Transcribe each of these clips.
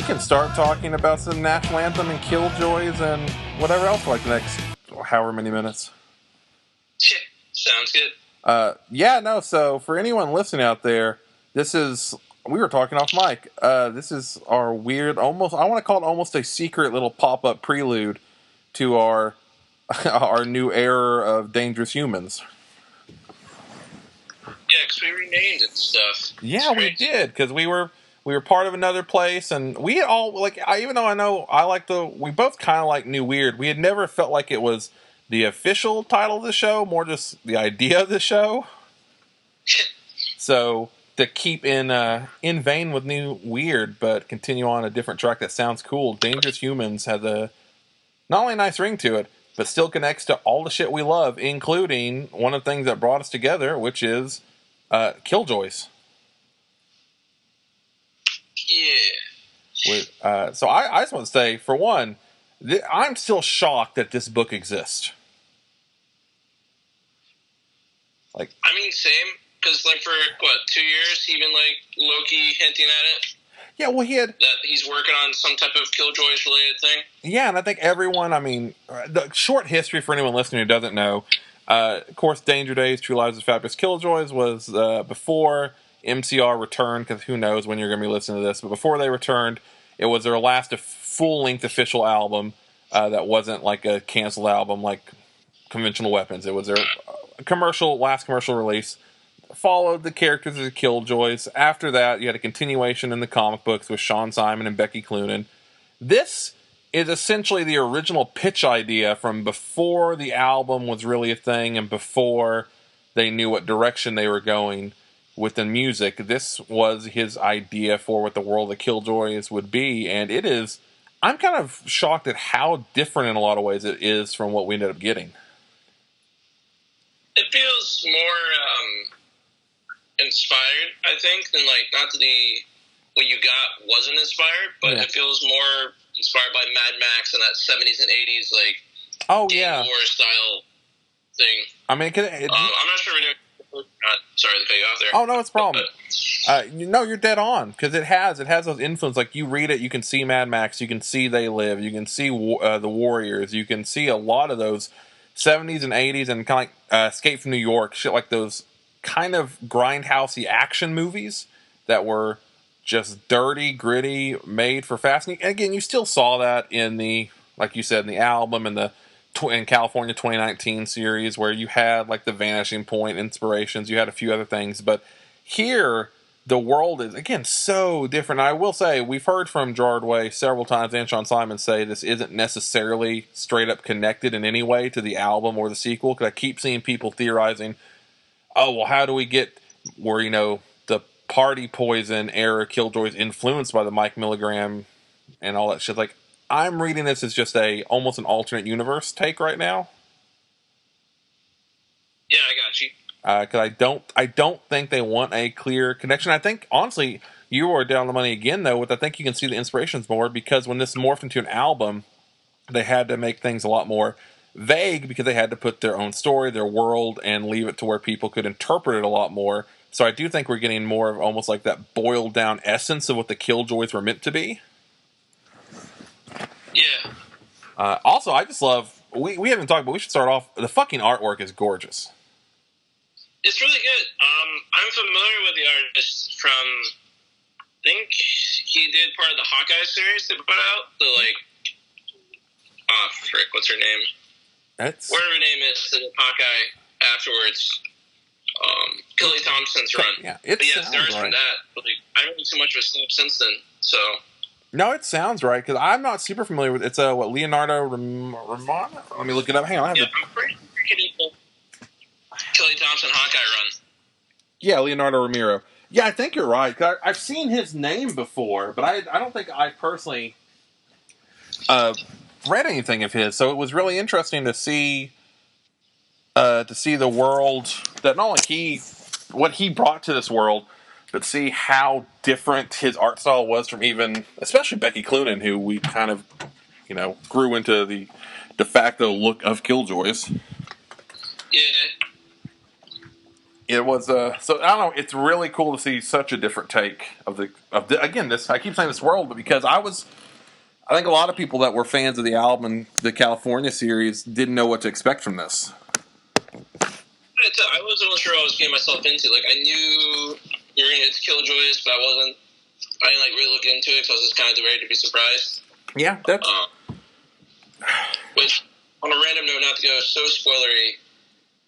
can start talking about some national anthem and Killjoys and whatever else for like the next however many minutes. Yeah, sounds good. So for anyone listening out there, we were talking off mic. This is our weird, I want to call it almost a secret little pop-up prelude to our our new era of Dangerous Humans. Yeah, because we renamed and stuff. Yeah, we did, because we were part of another place, and we all, like, even though I know we both kind of like New Weird, we had never felt like it was the official title of the show, more just the idea of the show. So, to keep in vein with New Weird, but continue on a different track that sounds cool, Dangerous Humans has a not only a nice ring to it, but still connects to all the shit we love, including one of the things that brought us together, which is Killjoys. Yeah. So I just want to say, for one, I'm still shocked that this book exists. I mean, same. Because, for, 2 years, he been, low-key hinting at it? Yeah, well, that he's working on some type of Killjoys-related thing? Yeah, and I think everyone, the short history for anyone listening who doesn't know, of course, Danger Days, True Lives of Fabulous Killjoys was before MCR returned, because who knows when you're going to be listening to this, but before they returned, it was their last full-length official album that wasn't like a canceled album like Conventional Weapons. It was their last commercial release. Followed the characters of the Killjoys. After that, you had a continuation in the comic books with Sean Simon and Becky Cloonan. This is essentially the original pitch idea from before the album was really a thing and before they knew what direction they were going with the music. This was his idea for what the world of Killjoys would be, and it is... I'm kind of shocked at how different in a lot of ways it is from what we ended up getting. It feels more... inspired, I think, than not that what you got wasn't inspired, but It feels more inspired by Mad Max and that 70s and 80s war style thing. I mean, I'm not sure we're doing. Sorry to cut you off there. Oh no, it's a problem. No, you're dead on, because it has those influences. Like, you read it, you can see Mad Max, you can see They Live, you can see the Warriors, you can see a lot of those 70s and 80s and kind of like Escape from New York, shit like those kind of grindhousey action movies that were just dirty, gritty, made for fast. And again, you still saw that in the, like you said, in the album and in California 2019 series, where you had like the Vanishing Point inspirations, you had a few other things, but here the world is again so different. I will say, we've heard from Gerard several times and Sean Simon say this isn't necessarily straight up connected in any way to the album or the sequel, because I keep seeing people theorizing, oh, well, how do we get where, the Party Poison era Killjoys influenced by the Mike Milligram and all that shit? Like, I'm reading this as just almost an alternate universe take right now. Yeah, I got you. Because I don't think they want a clear connection. I think, honestly, you are down the money again, though, with I think you can see the inspirations more, because when this morphed into an album, they had to make things a lot more vague, because they had to put their own story, their world, and leave it to where people could interpret it a lot more. So I do think we're getting more of almost like that boiled down essence of what the Killjoys were meant to be. Yeah. Also, I just love, we haven't talked, but we should start off, the fucking artwork is gorgeous. It's really good. I'm familiar with the artist from, I think he did part of the Hawkeye series they put out, what's her name? Whatever her name is, the Hawkeye afterwards. Kelly Thompson's run. Yeah, it's theirs from that. But I haven't seen much of a snap since then, so... No, it sounds right, because I'm not super familiar with it. It's Leonardo Romano? Let me look it up. Hang on. I'm pretty sure Kelly Thompson Hawkeye run. Yeah, Leonardo Romero. Yeah, I think you're right. I've seen his name before, but I don't think I personally read anything of his. So it was really interesting to see the world that not only what he brought to this world, but see how different his art style was from even, especially Becky Cloonan, who we kind of, grew into the de facto look of Killjoys. Yeah. It was so I don't know. It's really cool to see such a different take of the again. This I keep saying this world, but because I think a lot of people that were fans of the album and the California series didn't know what to expect from this. I wasn't sure what I was getting myself into. Like, I knew you were going to Killjoys, but I didn't like really look into it because I was just kind of ready to be surprised. Yeah, that's. Which, on a random note, not to go so spoilery,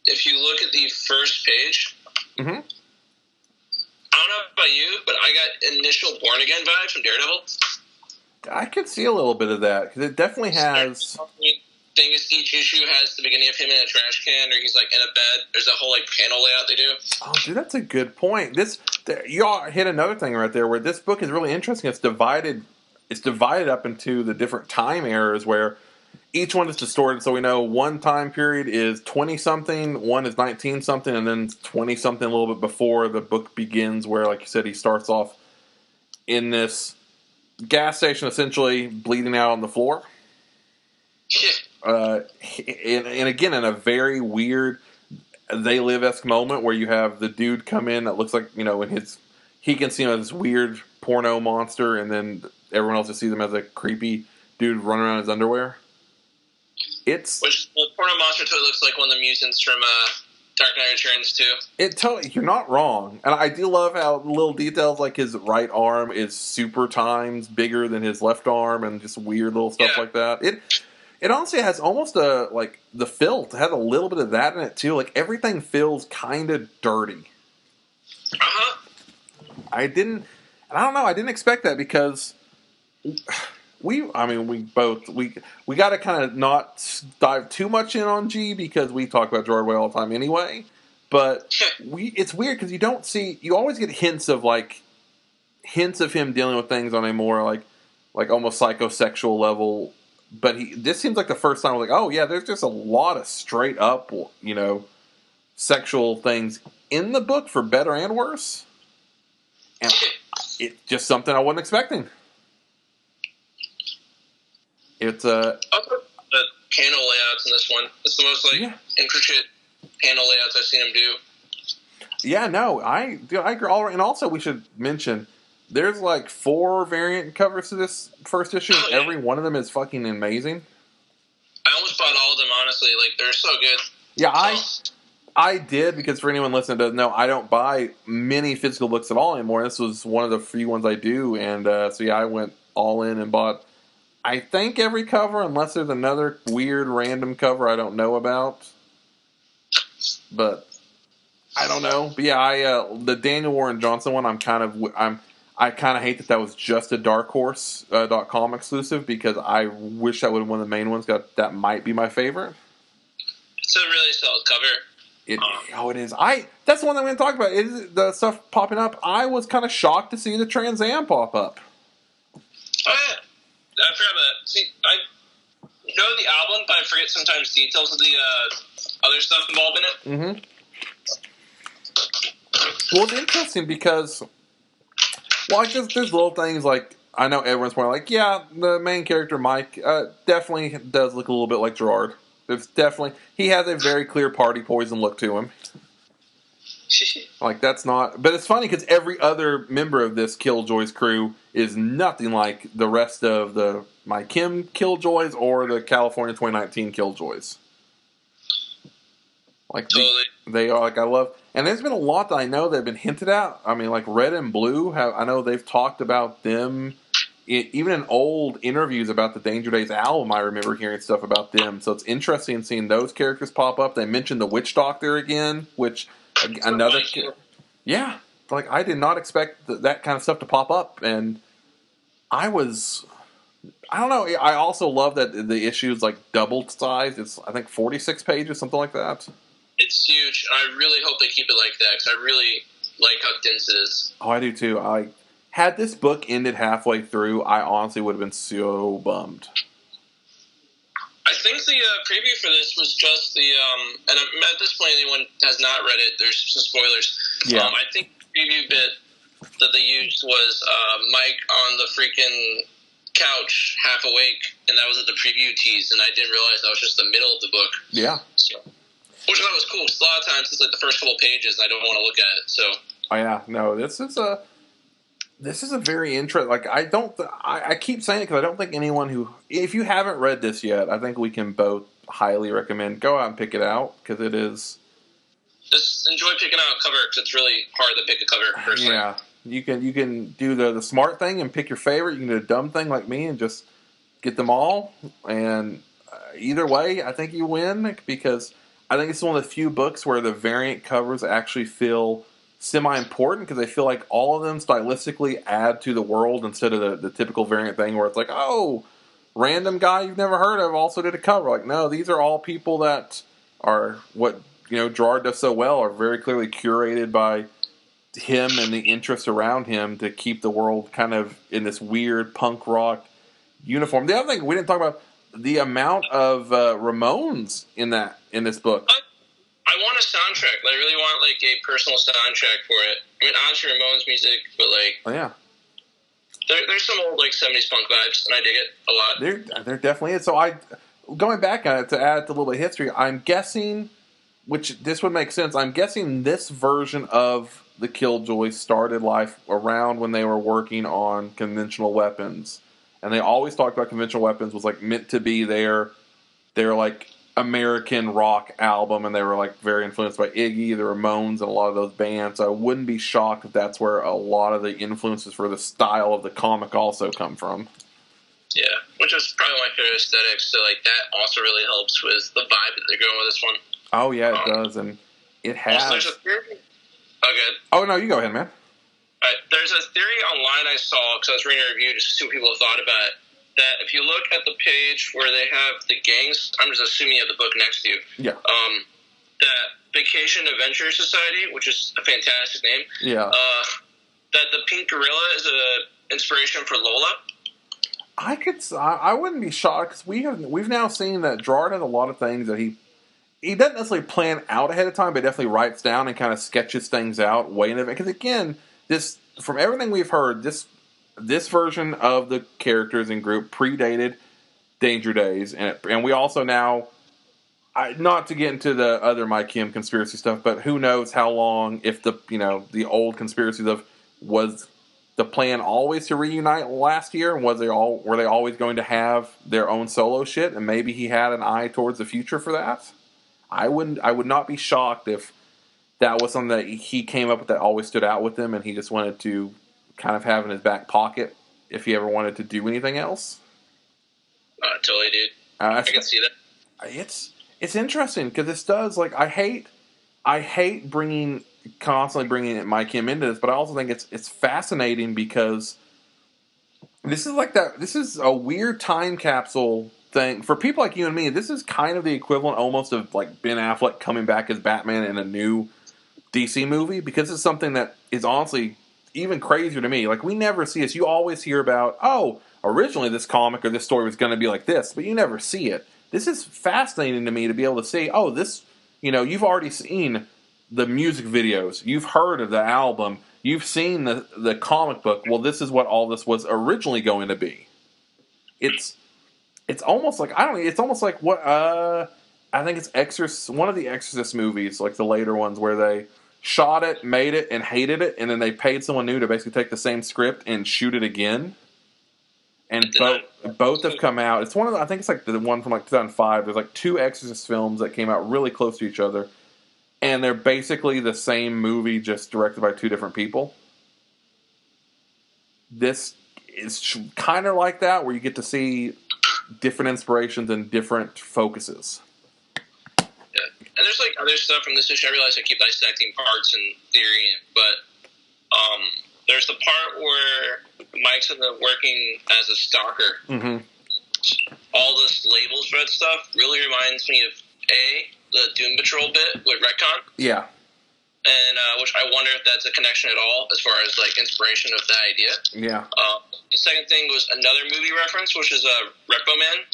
if you look at the first page, Mm-hmm. I don't know about you, but I got initial Born Again vibes from Daredevil. I could see a little bit of that because it definitely has. Thing is, each issue has the beginning of him in a trash can, or he's like in a bed. There's a whole like panel layout they do. Oh, dude, that's a good point. You all hit another thing right there where this book is really interesting. It's divided up into the different time eras where each one is distorted. So we know one time period is 20-something, one is 19-something, and then 20-something a little bit before the book begins where, like you said, he starts off in this gas station essentially bleeding out on the floor. And again, in a very weird They Live-esque moment where you have the dude come in that looks like, he can see him as this weird porno monster, and then everyone else just sees him as a creepy dude running around in his underwear. Which the porno monster totally looks like one of the mutants from Dark Knight Returns too. You're not wrong, and I do love how little details like his right arm is super times bigger than his left arm, and just weird little stuff like that. It honestly has almost the filth. It has a little bit of that in it too. Like everything feels kind of dirty. I don't know. I didn't expect that because we got to kind of not dive too much in on G because we talk about Gerard way all the time anyway. But it's weird because you always get hints of him dealing with things on a more like almost psychosexual level. But this seems like the first time we're like, oh yeah, there's just a lot of straight up, sexual things in the book for better and worse. And it's just something I wasn't expecting. It's the panel layouts in this one. It's the most intricate panel layouts I've seen him do. Yeah, no, I agree. And also, we should mention there's 4 variant covers to this first issue. And every one of them is fucking amazing. I almost bought all of them. Honestly, they're so good. Yeah, I did, because for anyone listening that doesn't know, I don't buy many physical books at all anymore. This was one of the few ones I do, and I went all in and bought, I think, every cover, unless there's another weird random cover I don't know about. But I don't know. But yeah, the Daniel Warren Johnson one, I kind of hate that was just a Dark Horse.com exclusive, because I wish that would have been one of the main ones. That might be my favorite. It's a really solid cover. It is. That's the one that we're going to talk about. Is the stuff popping up. I was kind of shocked to see the Trans Am pop up. Oh yeah, I forgot about that. See, I know the album, but I forget sometimes details of the other stuff involved in it. Mm-hmm. Well, it's interesting because, there's little things I know everyone's probably the main character Mike definitely does look a little bit like Gerard. He has a very clear party poison look to him. That's not... But it's funny because every other member of this Killjoys crew is nothing like the rest of the My Kim Killjoys or the California 2019 Killjoys. Totally. They are, I love... And there's been a lot that I know that have been hinted at. I mean, Red and Blue, I know they've talked about them... Even in old interviews about the Danger Days album, I remember hearing stuff about them. So it's interesting seeing those characters pop up. They mentioned the Witch Doctor again, which another... Yeah. I did not expect that kind of stuff to pop up. And I don't know. I also love that the issue is double size. It's, I think, 46 pages, something like that. It's huge. I really hope they keep it like that, because I really like how dense it is. Oh, I do too. Had this book ended halfway through, I honestly would have been so bummed. I think the preview for this was just the... and at this point, anyone has not read it, there's some spoilers. Yeah. I think the preview bit that they used was Mike on the freaking couch, half awake, and that was at the preview tease, and I didn't realize that was just the middle of the book. Yeah. So. Which I thought was cool, because a lot of times it's like the first couple of pages and I don't want to look at it, so. Oh, yeah. No, this is a very interesting, like, I keep saying it because I don't think anyone who, if you haven't read this yet, I think we can both highly recommend, go out and pick it out, because it is. Just enjoy picking out a cover, because it's really hard to pick a cover, personally. Yeah. You can do the smart thing and pick your favorite. You can do the dumb thing like me and just get them all, and either way, I think you win, because I think it's one of the few books where the variant covers actually feel semi-important, because they feel like all of them stylistically add to the world instead of the typical variant thing where it's like, oh, random guy you've never heard of also did a cover. Like, no, these are all people that are what, Gerard does so well, are very clearly curated by him and the interest around him to keep the world kind of in this weird punk rock uniform. The other thing we didn't talk about, the amount of Ramones in this book. I want a soundtrack. I really want like a personal soundtrack for it. I mean, obviously Ramones music, but like, oh yeah, there's some old like 70s punk vibes, and I dig it a lot. There definitely is. So going back on it to add to a little bit of history, I'm guessing, which this would make sense. I'm guessing this version of the Killjoys started life around when they were working on conventional weapons. And they always talked about conventional weapons was like meant to be their like American rock album, and they were like very influenced by Iggy, the Ramones, and a lot of those bands. So I wouldn't be shocked if that's where a lot of the influences for the style of the comic also come from. Yeah, which is probably my favorite aesthetic. So like that also really helps with the vibe that they're going with this one. Oh yeah, it does, and it has. Also, there's a theory. Oh, good. Oh no, you go ahead, man. There's a theory online I saw, because I was reading a review just to see what people have thought about it, that if you look at the page where they have the gangs, I'm just assuming you have the book next to you. Yeah. That Vacation Adventure Society, which is a fantastic name. Yeah. That the pink gorilla is a inspiration for Lola. I wouldn't be shocked, because we've now seen that Gerard has a lot of things that he doesn't necessarily plan out ahead of time, but definitely writes down and kind of sketches things out way in advance. Because again, this, from everything we've heard, this version of the characters and group predated Danger Days, and we also now, not to get into the other Mike Kim conspiracy stuff, but who knows how long, if the old conspiracies of, was the plan always to reunite last year, and were they always going to have their own solo shit, and maybe he had an eye towards the future for that. I would not be shocked if that was something that he came up with that always stood out with him, and he just wanted to kind of have in his back pocket if he ever wanted to do anything else. Totally, dude. I can see that. It's interesting, because this does, like, I hate constantly bringing Mike Kim into this, but I also think it's fascinating, because this is a weird time capsule thing for people like you and me. This is kind of the equivalent almost of like Ben Affleck coming back as Batman in a new DC movie, because it's something that is honestly even crazier to me. Like, we never see this. You always hear about, oh, originally this comic or this story was going to be like this, but you never see it. This is fascinating to me to be able to see, oh, this, you've already seen the music videos, you've heard of the album, you've seen the comic book. Well, this is what all this was originally going to be. It's almost like, it's almost like what, I think it's one of the Exorcist movies, like the later ones, where they shot it, made it, and hated it, and then they paid someone new to basically take the same script and shoot it again. And both have come out. It's one of I think it's like the one from like 2005. There's like two Exorcist films that came out really close to each other, and they're basically the same movie, just directed by two different people. This is kind of like that, where you get to see different inspirations and different focuses. And there's like other stuff from this issue. I realize I keep dissecting parts and theory, but there's the part where Mike's working as a stalker. Mm-hmm. All this labels read stuff really reminds me of the Doom Patrol bit with Retcon. Yeah. And which I wonder if that's a connection at all as far as like inspiration of that idea. Yeah. The second thing was another movie reference, which is Repo Man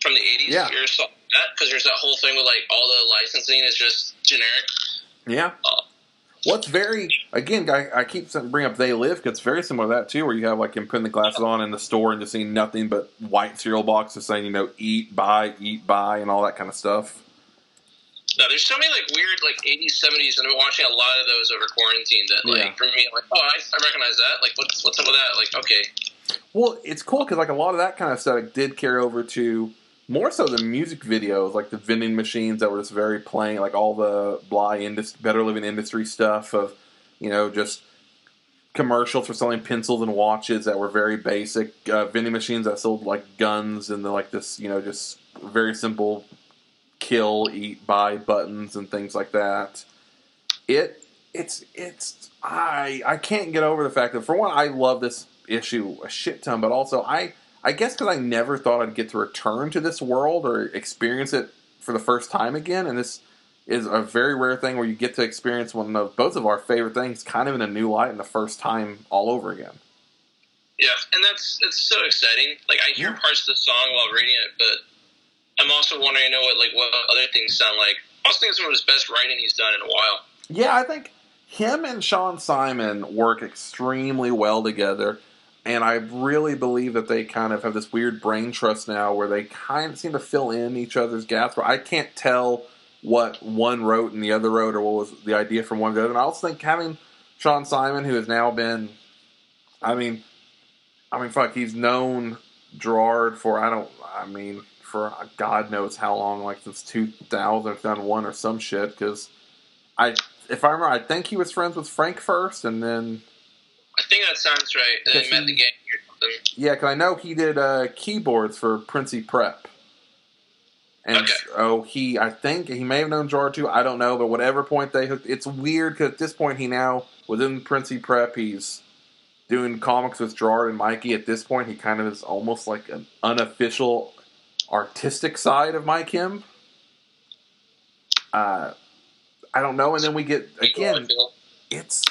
from the 80s. Yeah. You ever saw that? Because there's that whole thing with like all the licensing is just generic. Yeah. What's very, again, I keep bringing up They Live, because it's very similar to that too, where you have like him putting the glasses on in the store and just seeing nothing but white cereal boxes saying, eat, buy, and all that kind of stuff. No, there's so many like weird like 80s, 70s, and I've been watching a lot of those over quarantine. That like for me, I'm like, oh, I recognize that. Like, what's up with that? Like, okay. Well, it's cool because like a lot of that kind of stuff did carry over to more so the music videos, like the vending machines that were just very plain, like all the Better Living Industry stuff of, just commercials for selling pencils and watches that were very basic. Vending machines that sold like guns and like this, just very simple kill, eat, buy buttons and things like that. I can't get over the fact that for one, I love this issue a shit ton, but also I guess because I never thought I'd get to return to this world or experience it for the first time again, and this is a very rare thing where you get to experience both of our favorite things kind of in a new light and the first time all over again. Yeah, and it's so exciting. Like, I hear parts of the song while reading it, but I'm also wondering, what other things sound like. I also think it's one of his best writing he's done in a while. Yeah, I think him and Sean Simon work extremely well together. And I really believe that they kind of have this weird brain trust now where they kind of seem to fill in each other's gaps. Where I can't tell what one wrote and the other wrote or what was the idea from one to the other. And I also think having Sean Simon, who has now been, fuck, he's known Gerard for God knows how long, like since 2001 or some shit. Because if I remember, I think he was friends with Frank first and then... I think that sounds right. And then met the gang or something. Yeah, because I know he did keyboards for Princey Prep. And I think he may have known Gerard too. I don't know, but whatever point they hooked, it's weird because at this point he now within Princey Prep he's doing comics with Gerard and Mikey. At this point, he kind of is almost like an unofficial artistic side of Mike Kim. I don't know, and then we get again. It's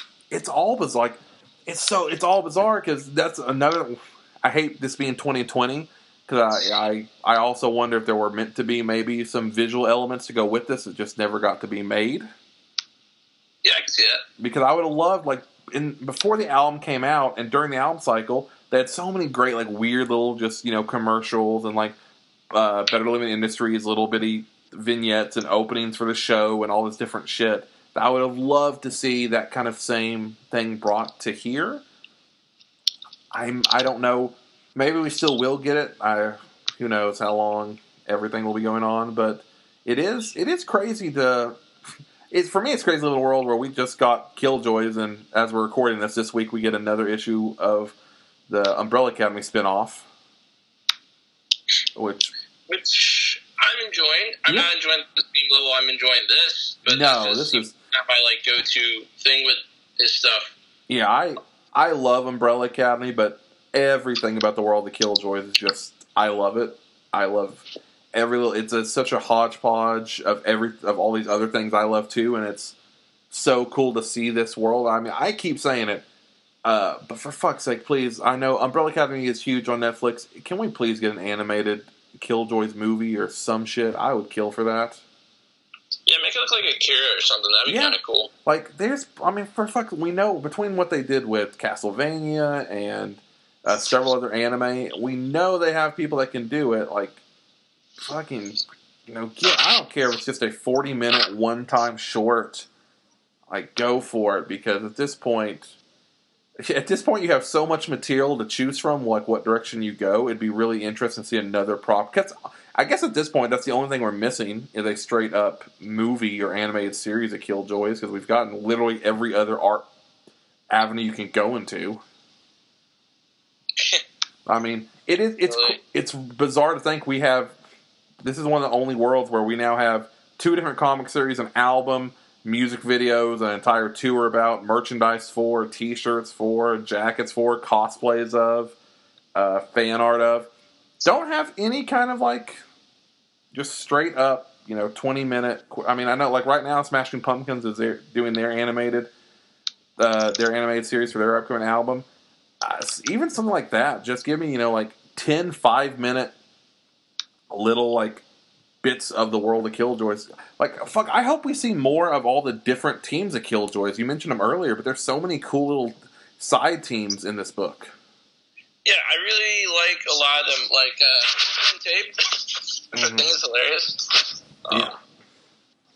all bizarre. Like, it's all bizarre because that's another. I hate this being 2020 because I also wonder if there were meant to be maybe some visual elements to go with this that just never got to be made. Yeah, I can see that. Because I would have loved before the album came out and during the album cycle, they had so many great weird little just commercials and Better Living Industries, little bitty vignettes and openings for the show and all this different shit. I would have loved to see that kind of same thing brought to here. I don't know. Maybe we still will get it. Who knows how long everything will be going on, but it is crazy to. For me, it's crazy to live in a world where we just got Killjoys, and as we're recording this week, we get another issue of the Umbrella Academy spinoff, which I'm enjoying. I'm not enjoying the same level I'm enjoying this, but this is not my go-to thing with his stuff. Yeah, I love Umbrella Academy, but everything about the world of Killjoys is just I love it. I love every little. It's such a hodgepodge of all these other things I love too, and it's so cool to see this world. I mean, I keep saying it, but for fuck's sake, please! I know Umbrella Academy is huge on Netflix. Can we please get an animated Killjoys movie or some shit? I would kill for that. Yeah, make it look like Akira or something. That'd be kind of cool. For fuck, we know between what they did with Castlevania and several other anime, we know they have people that can do it. I don't care if it's just a 40-minute one-time short. Go for it, because at this point you have so much material to choose from. What direction you go, it'd be really interesting to see another prop. Because I guess at this point, that's the only thing we're missing is a straight-up movie or animated series of Killjoys, because we've gotten literally every other art avenue you can go into. I mean, it's bizarre to think we have. This is one of the only worlds where we now have 2 different comic series, an album, music videos, an entire tour about, merchandise for, T-shirts for, jackets for, cosplays of, fan art of. Don't have any kind of just straight up 20-minute. I mean, I know right now Smashing Pumpkins is doing their animated series for their upcoming album. Even something like that, just give me 10 5-minute little bits of the world of Killjoys. I hope we see more of all the different teams of Killjoys. You mentioned them earlier, but there's so many cool little side teams in this book. Yeah, I really like a lot of them. Tape, which I think is hilarious.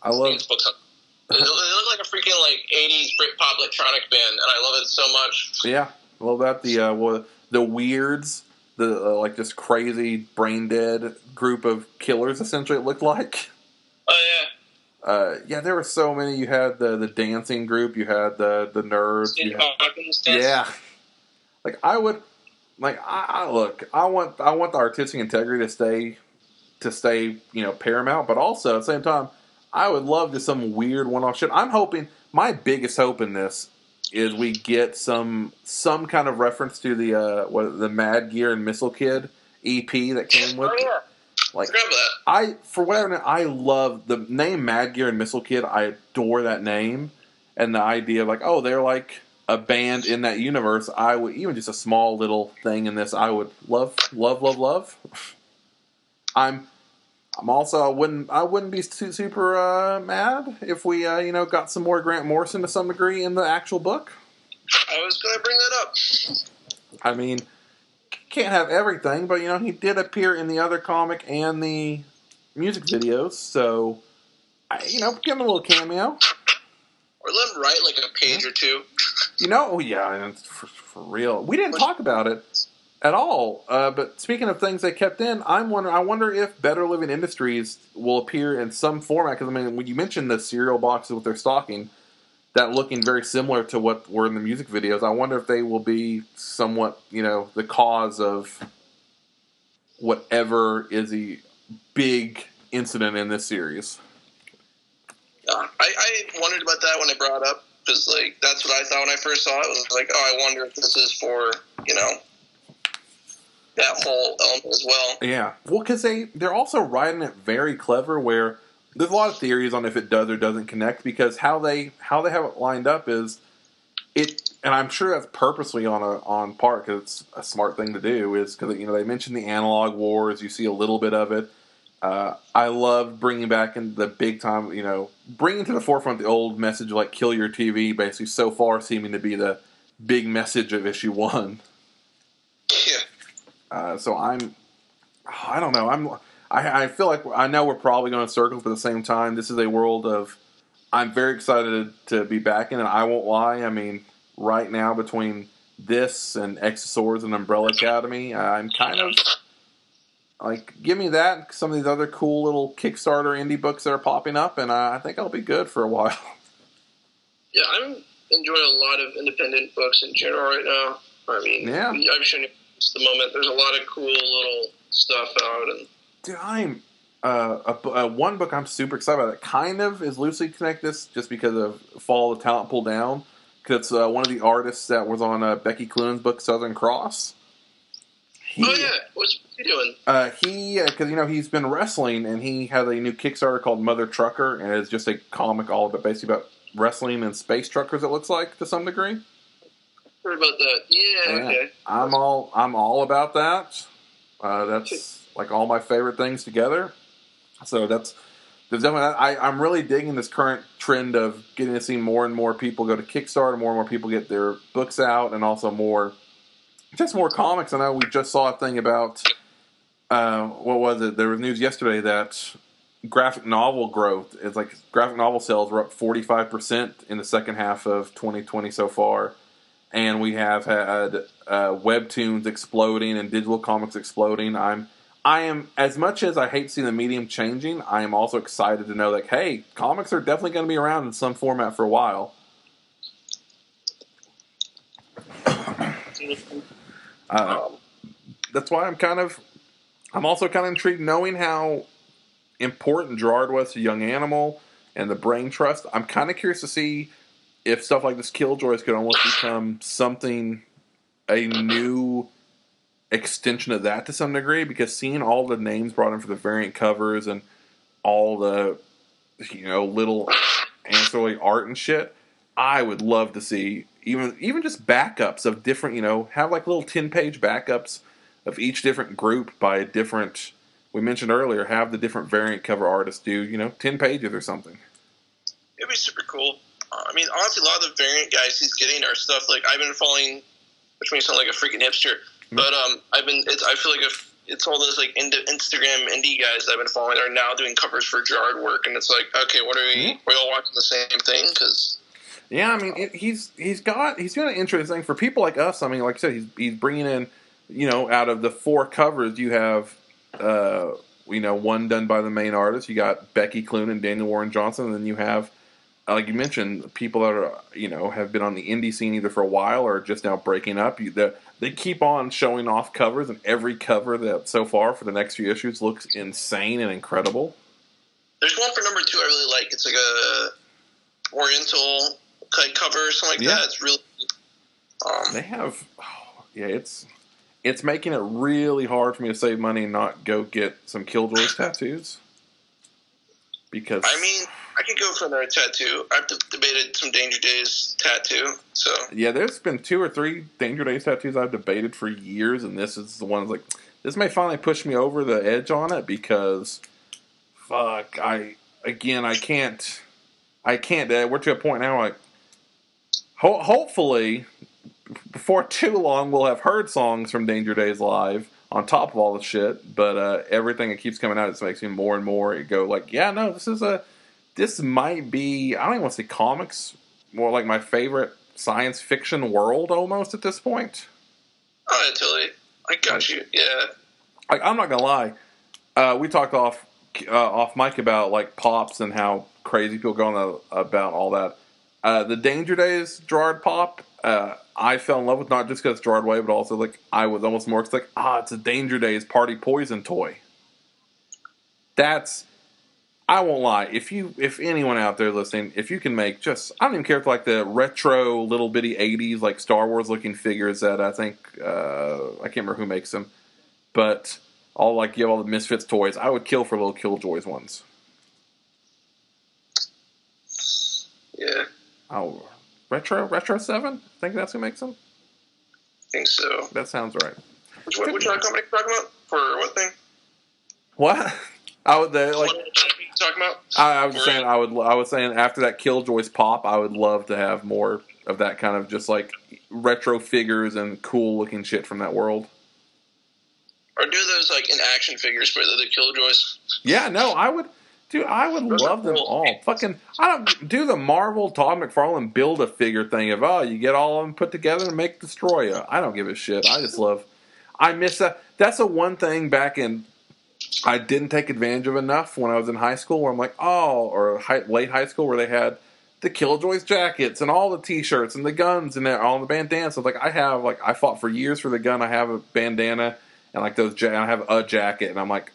I love these books. They look like a freaking like 80s Britpop electronic band, and I love it so much. Yeah, well, about the Weirds, the like this crazy brain dead group of killers. Essentially, it looked like. Oh yeah. Yeah, there were so many. You had the dancing group. You had the nerds. Yeah, like I would, like I look. I want the artistic integrity to stay paramount, but also at the same time, I would love just some weird one-off shit. I'm hoping, my biggest hope in this is we get some kind of reference to the Mad Gear and Missile Kid EP that came with. Oh yeah, like that. For whatever, I love the name Mad Gear and Missile Kid. I adore that name and the idea of like, oh, they're like a band in that universe. I would, even just a small little thing in this, I would love. I'm also, I wouldn't be super mad if we got some more Grant Morrison to some degree in the actual book. I was going to bring that up. I mean, can't have everything, but he did appear in the other comic and the music videos, so give him a little cameo. Or let him write like a page or two. Yeah, for real. We didn't talk about it at all. But speaking of things they kept in, I wonder if Better Living Industries will appear in some format. Because when you mentioned the cereal boxes with their stocking, that looking very similar to what were in the music videos, I wonder if they will be somewhat, the cause of whatever is a big incident in this series. I wondered about that when I brought it up, because that's what I thought when I first saw it. Was like, oh, I wonder if this is for that whole element as well. Yeah, well, because they're also writing it very clever. Where there's a lot of theories on if it does or doesn't connect, because how they have it lined up is it, and I'm sure that's purposely on part because it's a smart thing to do. Is because they mentioned the analog wars. You see a little bit of it. I love bringing back in the big time. Bringing to the forefront the old message like "kill your TV." Basically, so far seeming to be the big message of issue 1. Yeah. So I don't know. I feel like I know we're probably going in circles, but at the same time, this is a world of. I'm very excited to be back in, and I won't lie. I mean, right now between this and X Swords and Umbrella Academy, I'm kind of like, give me that and some of these other cool little Kickstarter indie books that are popping up, and I think I'll be good for a while. Yeah, I'm enjoying a lot of independent books in general right now. I mean, yeah. I'm showing you the moment. There's a lot of cool little stuff out, and dude, I'm one book I'm super excited about that kind of is loosely connected this just because of Fall of the Talent Pull Down, because it's one of the artists that was on Becky Clooney's book Southern Cross. What's he doing? Because he's been wrestling, and he has a new Kickstarter called Mother Trucker, and it's just a comic all about basically about wrestling and space truckers. It looks like to some degree. Heard about that? Yeah. Okay. I'm all about that. That's like all my favorite things together. So there's definitely. I'm really digging this current trend of getting to see more and more people go to Kickstarter, more and more people get their books out, and also more comics. I know we just saw a thing about what was it? There was news yesterday that graphic novel growth is like graphic novel sales were up 45% in the second half of 2020 so far, and we have had webtoons exploding and digital comics exploding. I am, as much as I hate seeing the medium changing, I am also excited to know that, hey, comics are definitely going to be around in some format for a while. That's why I'm also kind of intrigued knowing how important Gerard was to Young Animal and the Brain Trust. I'm kind of curious to see if stuff like this Killjoys could almost become a new extension of that to some degree, because seeing all the names brought in for the variant covers and all the little ancillary art and shit, I would love to see even just backups of different, have like little 10-page backups of each different group by a different, we mentioned earlier, have the different variant cover artists do 10 pages or something. It'd be super cool. I mean, honestly, a lot of the variant guys he's getting are stuff like I've been following, which may sound like a freaking hipster, but I feel like it's all those like Instagram indie guys that I've been following are now doing covers for Gerard work, and it's like, okay, what are we? We're all watching the same thing because. Yeah, I mean, he's doing an interesting thing for people like us. I mean, like I said, he's bringing in, out of the 4 covers, you have, one done by the main artist. You got Becky Clune and Daniel Warren Johnson, and then you have, like you mentioned, people that are, have been on the indie scene either for a while or just now breaking up. They keep on showing off covers, and every cover that so far for the next few issues looks insane and incredible. There's one for number 2 I really like. It's like a Oriental cover or something like that. It's really. They have, it's making it really hard for me to save money and not go get some Killjoys tattoos. Because I mean, I could go for another tattoo. I've debated some Danger Days tattoo. So yeah, there's been 2 or 3 Danger Days tattoos I've debated for years, and this is the one like this may finally push me over the edge on it because, fuck, I can't. We're to a point now like. Hopefully, before too long, we'll have heard songs from Danger Days live on top of all the shit. But everything that keeps coming out, it makes me more and more go like, yeah, no, this might be, I don't even want to say comics, more like my favorite science fiction world almost at this point. Oh, totally. I got you. Yeah. I'm not gonna lie. We talked off mic about like pops and how crazy people go on about all that. The Danger Days Gerard pop, I fell in love with not just because it's Gerard Way, but also like I was almost more like, it's a Danger Days Party Poison toy. I won't lie. If anyone out there listening, if you can make just, I don't even care if like the retro little bitty 80s like Star Wars looking figures that I think I can't remember who makes them, but all like you have all the Misfits toys, I would kill for little Killjoys ones. Yeah. Oh, Retro 7? I think that's who makes them? I think so. That sounds right. Which company are you talking about? For what thing? What? I would like. What are you talking about? I was saying I was saying after that Killjoys pop, I would love to have more of that kind of just like retro figures and cool looking shit from that world. Or do those like in action figures for the Killjoys? Yeah, no, I would. Dude, I would love them all. Fucking, I don't do the Marvel Todd McFarlane build a figure thing of you get all of them put together and make Destroy Ya. I don't give a shit. I just love. I miss that. That's the one thing back in. I didn't take advantage of enough when I was in high school. Where I'm like, late high school where they had the Killjoys jackets and all the T-shirts and the guns and all the bandanas. So like I fought for years for the gun. I have a bandana and like those. I have a jacket and I'm like.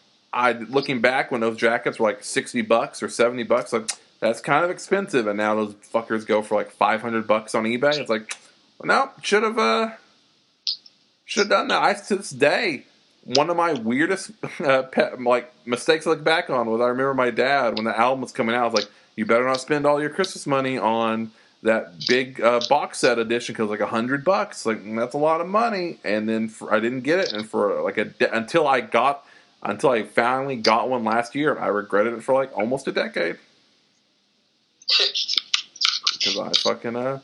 Looking back when those jackets were like $60 or $70, like that's kind of expensive, and now those fuckers go for like $500 on eBay. It's like, well, no, should have done that. To this day, one of my weirdest mistakes I look back on was I remember my dad when the album was coming out. I was like, you better not spend all your Christmas money on that big box set edition because like $100, like that's a lot of money. And then I didn't get it, and for like until I finally got one last year, I regretted it for like almost a decade. Because I fucking, that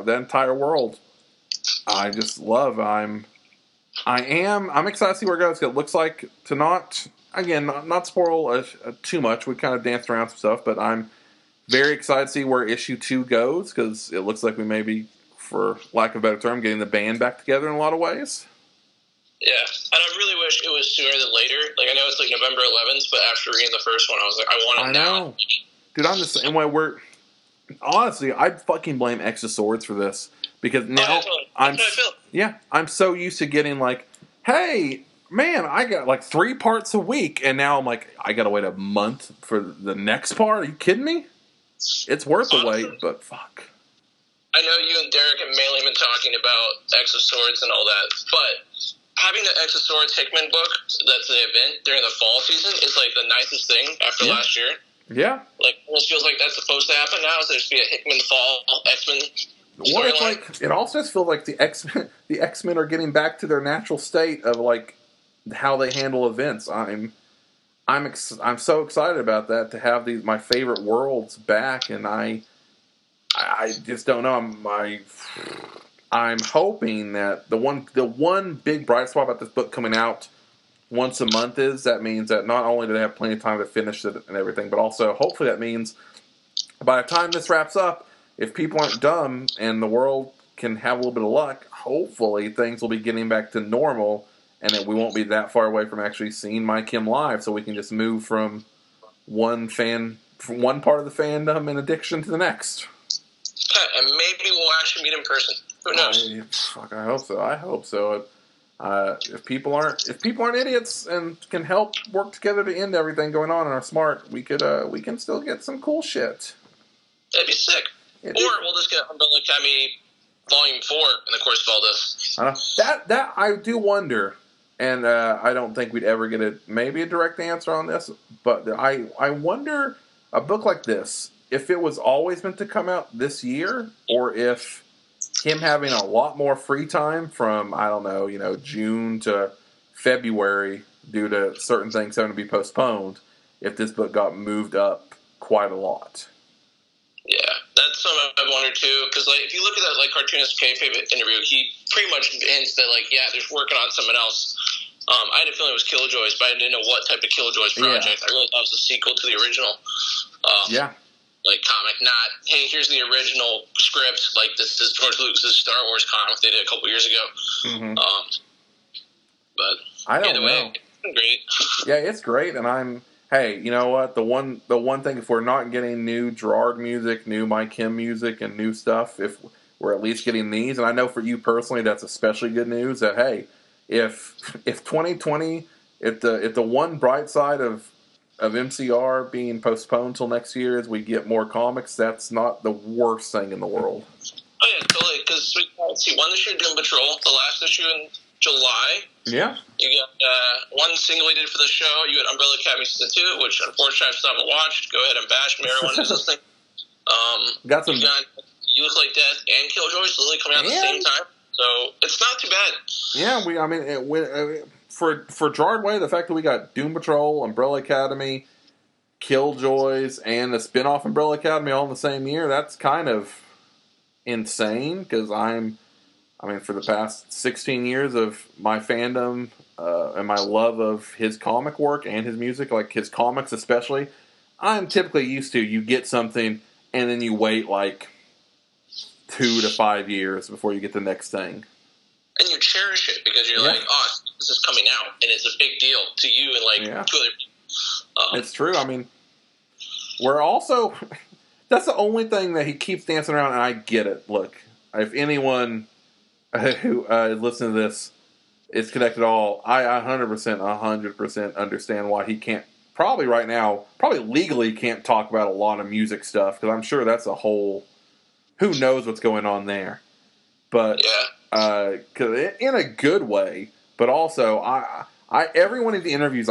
entire world, I just love. I'm excited to see where it goes. It looks like to not spoil too much. We kind of danced around some stuff, but I'm very excited to see where issue 2 goes because it looks like we may be, for lack of a better term, getting the band back together in a lot of ways. Yeah, and I really wish it was sooner than later. Like, I know it's like November 11th, but after reading the first one, I was like, I want it now. Dude, I'm the same way. Honestly, I'd fucking blame X of Swords for this. Because now I'm so used to getting like, hey, man, I got like 3 parts a week, and now I'm like, I gotta wait a month for the next part? Are you kidding me? It's worth the wait, but fuck. I know you and Derek have mainly been talking about X of Swords and all that, but having the X of Swords Hickman book that's the event during the fall season is like the nicest thing after last year. Yeah. Like, it almost feels like that's supposed to happen now, is there just be a Hickman fall X-Men storyline. It also just feels like the X-Men are getting back to their natural state of like how they handle events. I'm so excited about that, to have my favorite worlds back, and I just don't know. I'm hoping that the one big bright spot about this book coming out once a month is, that means that not only do they have plenty of time to finish it and everything, but also hopefully that means by the time this wraps up, if people aren't dumb and the world can have a little bit of luck, hopefully things will be getting back to normal and that we won't be that far away from actually seeing My Kim live, so we can just move from one part of the fandom and addiction to the next. And maybe we'll actually meet in person. Who knows? I hope so. I hope so. If people aren't idiots and can help work together to end everything going on and are smart, we can still get some cool shit. That'd be sick. Or we'll just get Umbrella Academy Volume 4 in the course of all this. That I do wonder, and I don't think we'd ever get maybe a direct answer on this, but I wonder, a book like this, if it was always meant to come out this year, or if him having a lot more free time from, I don't know, June to February due to certain things having to be postponed, if this book got moved up quite a lot. Yeah, that's something I wonder too, because if you look at that cartoonist kayfabe interview, he pretty much hints that they're working on something else. I had a feeling it was Killjoys, but I didn't know what type of Killjoys project. Yeah. I really thought it was a sequel to the original. Comic, not, hey, here's the original script, this is George Lucas's Star Wars comic they did a couple years ago. Mm-hmm. But I don't know. It's great. Yeah, it's great, and hey, you know what? The one thing, if we're not getting new Gerard music, new My Kim music, and new stuff, if we're at least getting these, and I know for you personally, that's especially good news. That hey, if 2020, if the one bright side of MCR being postponed till next year as we get more comics, that's not the worst thing in the world. Oh yeah, totally. Because we see one issue of Doom Patrol, the last issue in July. Yeah. You got one single he did for the show. You got Umbrella Academy Season 2, which unfortunately I still haven't watched. Go ahead and bash me, everyone who's listening. Got some. You got You Look Like Death and Killjoys literally coming out at the same time. So it's not too bad. Yeah, for Gerard Way, the fact that we got Doom Patrol, Umbrella Academy, Killjoys, and the spin-off Umbrella Academy all in the same year, that's kind of insane, because for the past 16 years of my fandom and my love of his comic work and his music, like his comics especially, I'm typically used to, you get something and then you wait 2 to 5 years before you get the next thing. And you cherish it because you're this is coming out, and it's a big deal to you and to other people. It's true. We're also that's the only thing that he keeps dancing around, and I get it. Look, if anyone who is listening to this is connected at all, I 100% understand why he can't probably legally can't talk about a lot of music stuff, because I'm sure that's a whole who knows what's going on there. But cause in a good way. But also, I every one of the interviews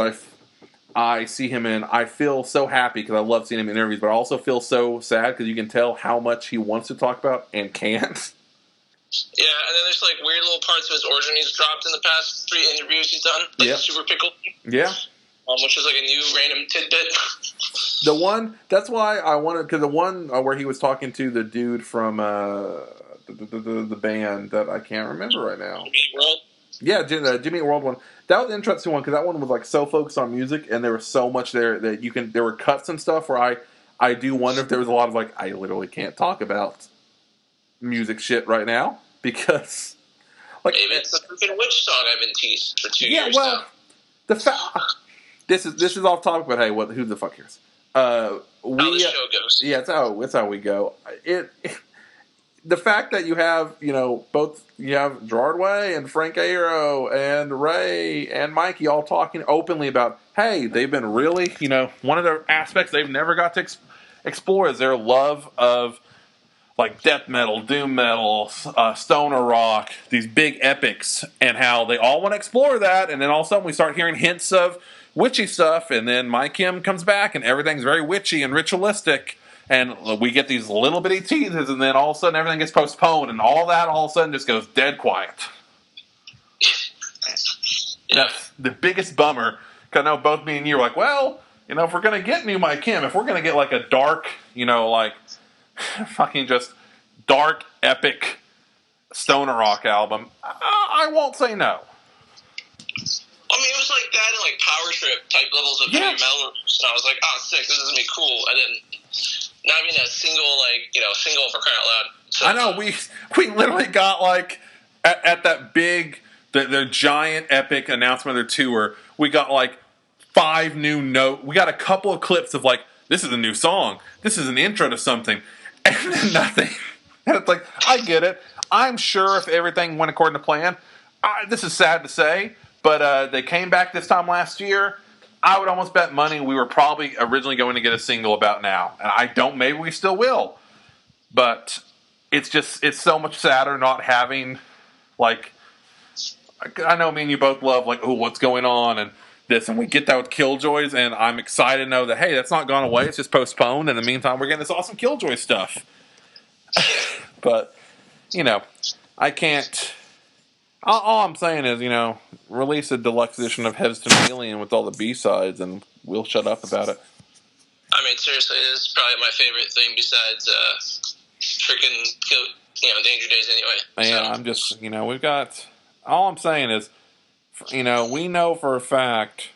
I see him in, I feel so happy because I love seeing him in interviews, but I also feel so sad because you can tell how much he wants to talk about and can't. Yeah, and then there's weird little parts of his origin he's dropped in the past 3 interviews he's done, Super Pickle. Yeah. Which is a new random tidbit. The one, that's why I wanted, because the one where he was talking to the dude from the band that I can't remember right now. World? Yeah, Jimmy World one. That was an interesting one because that one was so focused on music, and there was so much there that there were cuts and stuff where I do wonder if there was a lot of I literally can't talk about music shit right now because maybe it's the freaking witch song I've been teased for 2 years now. This is off topic, but hey, who the fuck cares? How the show goes. Yeah, it's how we go. The fact that you have, you have Gerard Way and Frank Aero and Ray and Mikey all talking openly about, hey, they've been really, one of the aspects they've never got to explore is their love of death metal, doom metal, stoner rock, these big epics, and how they all want to explore that, and then all of a sudden we start hearing hints of witchy stuff, and then My Kim comes back and everything's very witchy and ritualistic. And we get these little bitty teases, and then all of a sudden everything gets postponed, and all that all of a sudden just goes dead quiet. That's the biggest bummer, because I know both me and you are well, if we're going to get new My Kim, if we're going to get a dark, fucking just dark, epic stoner rock album, I won't say no. mean, it was like that and like Power Trip type levels of heavy metal. And I was like, oh, sick, this is gonna be cool. And then not even a single single for crying out loud. So, I know we literally got like at that big their giant epic announcement of their tour. We got like 5 new notes. We got a couple of clips of like, this is a new song. This is an intro to something, and then nothing. And it's like, I get it. I'm sure if everything went according to plan. This is sad to say, but they came back this time last year. I would almost bet money we were probably originally going to get a single about now. And I don't, maybe we still will. But it's so much sadder not having, like, I know me and you both love, like, oh, what's going on and this. And we get that with Killjoys, and I'm excited to know that, hey, that's not gone away. It's just postponed. In the meantime, we're getting this awesome Killjoy stuff. But, I can't. All I'm saying is, release a deluxe edition of Heads to Alien with all the B-sides, and we'll shut up about it. I mean, seriously, this is probably my favorite thing besides freaking Danger Days anyway. Yeah, I'm just, we've got. All I'm saying is, we know for a fact.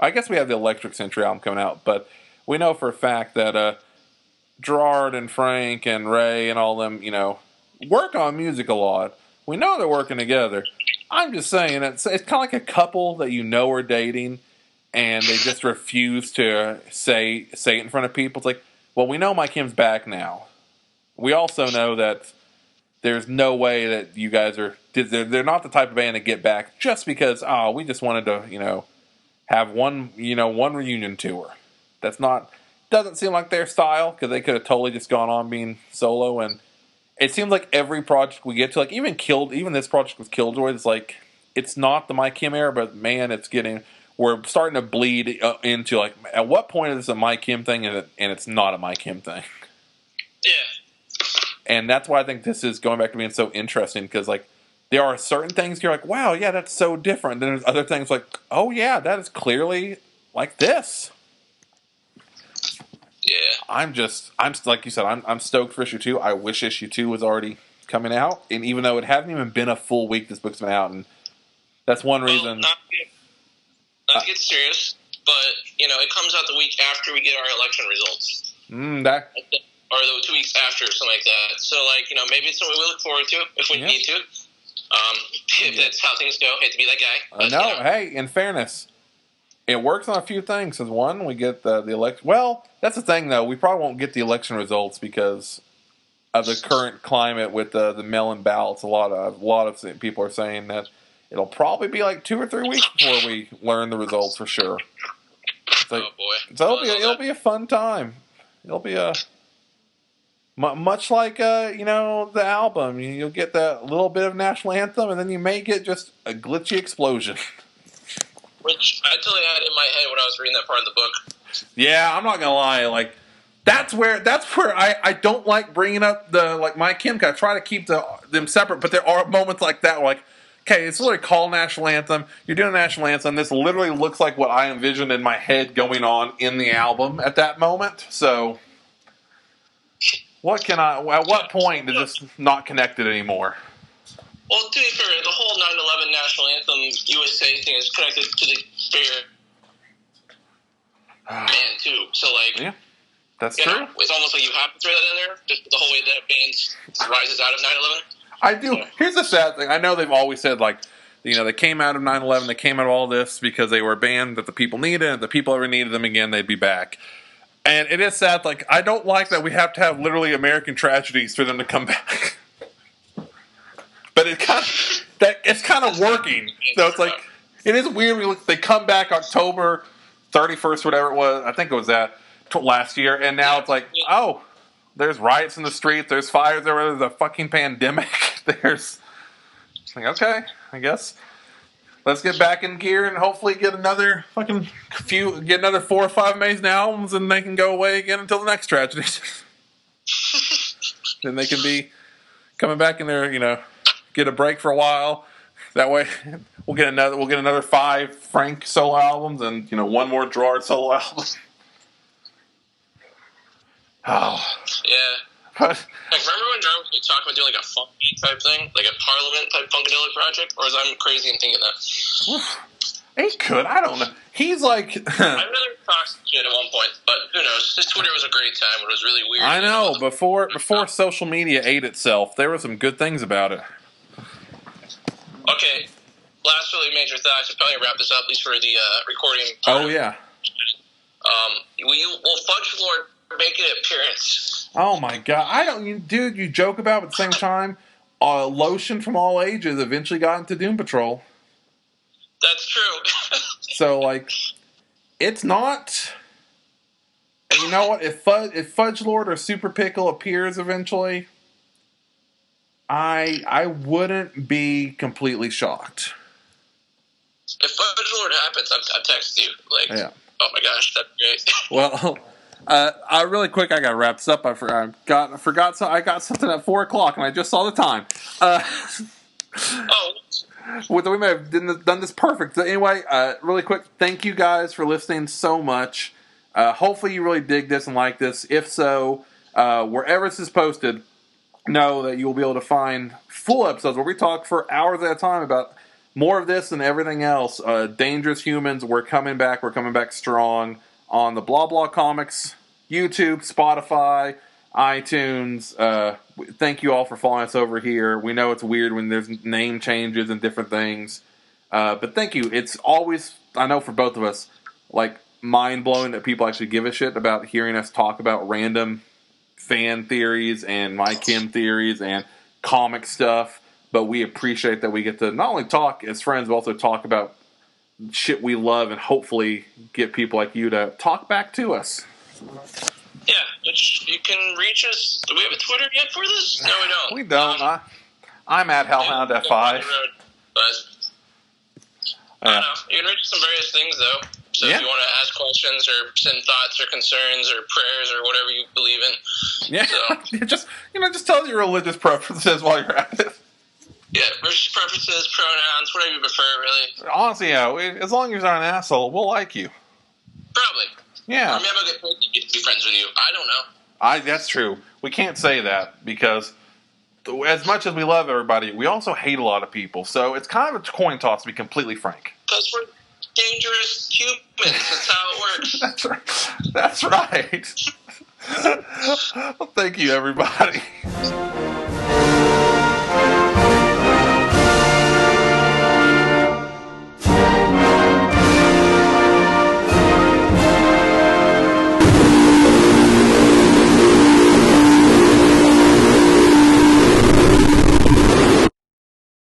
I guess we have the Electric Century album coming out, but we know for a fact that Gerard and Frank and Ray and all them, work on music a lot. We know they're working together. I'm just saying, it's kind of like a couple that are dating, and they just refuse to say it in front of people. It's like, well, we know Mike Kim's back now. We also know that there's no way that you guys are. They're not the type of band to get back just because. Oh, we just wanted to, have one reunion tour. That's not. Doesn't seem like their style, because they could have totally just gone on being solo. And it seems like every project we get to, like even this project with Killjoys, it's like, it's not the Mike Kim era, but man, we're starting to bleed into, like, at what point is this a Mike Kim thing and it's not a Mike Kim thing? Yeah. And that's why I think this is going back to being so interesting, because, like, there are certain things you're like, wow, yeah, that's so different. Then there's other things like, oh yeah, that is clearly like this. Yeah. I'm like you said, I'm stoked for issue 2. I wish issue 2 was already coming out, and even though it hasn't even been a full week, this book's been out, and that's one reason. Not to get serious, but it comes out the week after we get our election results. Or the 2 weeks after, something like that. So, maybe it's something we look forward to if we need to. If that's how things go, hate to be that guy. No, hey, in fairness, it works on a few things. Because one, we get the election. Well, that's the thing, though. We probably won't get the election results because of the current climate with the mail-in ballots. A lot of people are saying that it'll probably be like 2 or 3 weeks before we learn the results for sure. Like, oh boy! So it'll be a fun time. It'll be a much like the album. You'll get that little bit of national anthem, and then you may get just a glitchy explosion. Which I totally had in my head when I was reading that part of the book. Yeah, I'm not gonna lie. Like, that's where I don't like bringing up the Mike Kim. I try to keep them separate, but there are moments like that where, like, okay, it's literally called national anthem. You're doing a national anthem. This literally looks like what I envisioned in my head going on in the album at that moment. So, at what point is this not connected anymore? Well, to be fair, the whole 9/11 national anthem USA thing is connected to the fair band too. So, yeah, that's true. It's almost like you have to throw that in there, just the whole way that band rises out of 9/11. I do. So. Here's the sad thing. I know they've always said, like, they came out of 9/11, they came out of all this because they were a band that the people needed, and if the people ever needed them again, they'd be back. And it is sad. Like, I don't like that we have to have literally American tragedies for them to come back. But it's kind of working. So it's like, it is weird. They come back October 31st, whatever it was. I think it was that last year. And now it's like, oh, there's riots in the streets. There's fires. There's a fucking pandemic. There's like, okay, I guess let's get back in gear and hopefully get another 4 or 5 amazing albums, and they can go away again until the next tragedy. Then they can be coming back in there, get a break for a while. That way, we'll get another 5 Frank solo albums and 1 more Gerard solo album. Oh yeah. Remember when Gerard was talking about doing like a funky type thing, like a Parliament type funkadelic project, or is I'm crazy in thinking that? He could. I don't know. He's like. I've never talked shit at one point, but who knows? His Twitter was a great time. It was really weird. I know. Before social media ate itself, there were some good things about it. Okay, last really major thought. I should probably wrap this up, at least for the recording. Oh yeah. Will Fudge Lord make an appearance? Oh my god! Dude. You joke about it, but at the same time, Lotion from all ages eventually got into Doom Patrol. That's true. So like, it's not. And you know what? If Fudge Lord or Super Pickle appears eventually, I wouldn't be completely shocked. If Fudge Lord happens, I'm texting you. Like, yeah. Oh my gosh, that's great. Well, really quick, I got to wrap this up. I forgot. I got something at 4:00, and I just saw the time. We may have done this perfect. So anyway, really quick, thank you guys for listening so much. Hopefully you really dig this and like this. If so, wherever this is posted, know that you will be able to find full episodes where we talk for hours at a time about more of this and everything else. Dangerous Humans, we're coming back. We're coming back strong on the Blah Blah Comics, YouTube, Spotify, iTunes. Thank you all for following us over here. We know it's weird when there's name changes and different things. But thank you. It's always, I know for both of us, like mind-blowing that people actually give a shit about hearing us talk about random fan theories and My Kim theories and comic stuff. But we appreciate that we get to not only talk as friends, but also talk about shit we love and hopefully get people like you to talk back to us. Yeah, which you can reach us. Do we have a Twitter yet for this? No, we don't. We don't. I'm at HellhoundFI. I don't know. You can reach us on various things, though. So if you want to ask questions or send thoughts or concerns or prayers or whatever you believe in. Yeah. So. just tell your religious preferences while you're at it. Yeah, religious preferences, pronouns, whatever you prefer, really. Honestly, yeah. As long as you're not an asshole, we'll like you. Probably. Yeah. Or maybe I'll get be friends with you. I don't know. That's true. We can't say that because as much as we love everybody, we also hate a lot of people. So it's kind of a coin toss, to be completely frank. Because we're dangerous humans. That's how it works. That's right. Well, thank you, everybody.